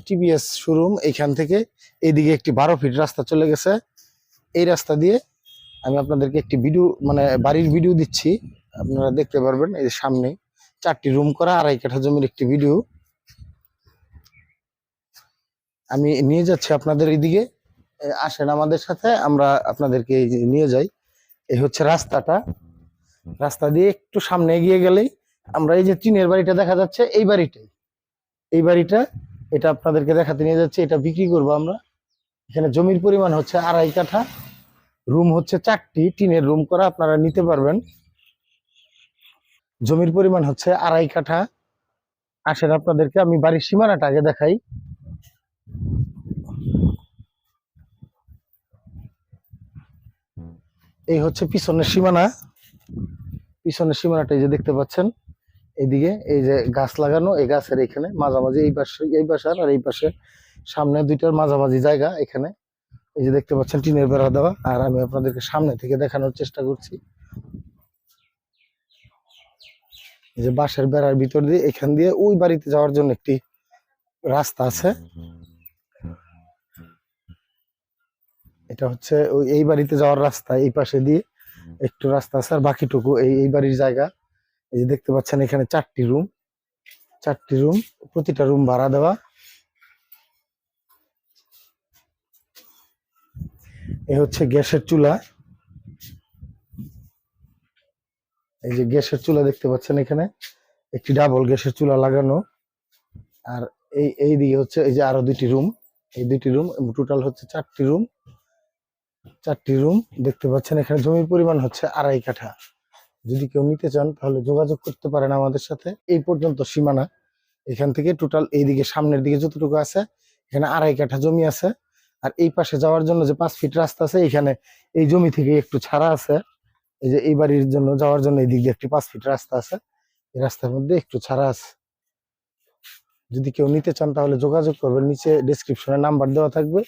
TVS showroom, এইখান থেকে এইদিকে একটি 12 ফিট রাস্তা চলে গেছে। এই রাস্তা দিয়ে আমি আপনাদেরকে একটি ভিডিও মানে বাড়ির ভিডিও দিচ্ছি, আপনারা দেখতে পারবেন। এই সামনে 4টি রুম করা 2.5 কাঠা জমির একটি ভিডিও আমি নিয়ে যাচ্ছি আপনাদের। এইদিকে আসেন আমাদের সাথে, আমরা আপনাদেরকে এই যে নিয়ে যাই। এই হচ্ছে রাস্তাটা, রাস্তা দিয়ে একটু সামনে এগিয়ে গেলেই আমরা এই যে টিনের বাড়িটা দেখা যাচ্ছে, এই বাড়িটা এটা আপনাদেরকে দেখাতে নিয়ে যাচ্ছি। এটা বিক্রি করবো আমরা। এখানে জমির পরিমাণ হচ্ছে 2.5 কাঠা, রুম হচ্ছে 4টি, টিনের রুম করা, আপনারা নিতে পারবেন। জমির পরিমাণ হচ্ছে 2.5 কাঠা। আসেন আপনাদেরকে আমি বাড়ির সীমানাটা আগে দেখাই। এই হচ্ছে পিছনের সীমানা, পিছনের সীমানাটা এই যে দেখতে পাচ্ছেন। এইদিকে এই যে গাছ লাগানো, এই গাছের এখানে মাঝামাঝি এই পাশে আর এই পাশে সামনে দুইটার মাঝামাঝি জায়গা এখানে এই যে দেখতে পাচ্ছেন টিনের বেড়া দেওয়া। আর আমি আপনাদেরকে সামনে থেকে দেখানোর চেষ্টা করছি। এই যে বাঁশের বেড়ার ভিতর দিয়ে এখান দিয়ে ওই বাড়িতে যাওয়ার জন্য একটি রাস্তা আছে। এটা হচ্ছে ওই এই বাড়িতে যাওয়ার রাস্তা, এই পাশে দিয়ে একটু রাস্তা আছে, আর বাকিটুকু এই বাড়ির জায়গা। এই যে দেখতে পাচ্ছেন এখানে 4টি রুম, 4টি রুম, প্রতিটা রুম ভাড়া দেওয়া। এই হচ্ছে গ্যাসের চুলা, এই যে গ্যাসের চুলা দেখতে পাচ্ছেন এখানে একটি ডাবল গ্যাসের চুলা লাগানো। আর এই দিকে হচ্ছে এই যে আরো 2টি রুম, এই 2টি রুম, টোটাল হচ্ছে 4টি রুম, 4টি রুম দেখতে পাচ্ছেন। এখানে জমির পরিমাণ হচ্ছে 2.5 কাঠা। যদি কেউ নিতে চান তাহলে যোগাযোগ করতে পারেন আমাদের সাথে। এই পর্যন্ত সীমানা, এখান থেকে টোটাল এইদিকে সামনের দিকে যতটুকু আছে এখানে 2.5 কাঠা জমি আছে। আর এই পাশে যাওয়ার জন্য যে 5 ফিট রাস্তা আছে, এখানে এই জমি থেকে একটু ছাড়া আছে। এই যে এই বাড়ির জন্য যাওয়ার জন্য এই দিক দিয়ে একটি 5 ফিট রাস্তা আছে, এই রাস্তার মধ্যে একটু ছাড়া আছে। যদি কেউ নিতে চান তাহলে যোগাযোগ করবেন, নিচে ডেসক্রিপশনে নাম্বার দেওয়া থাকবে,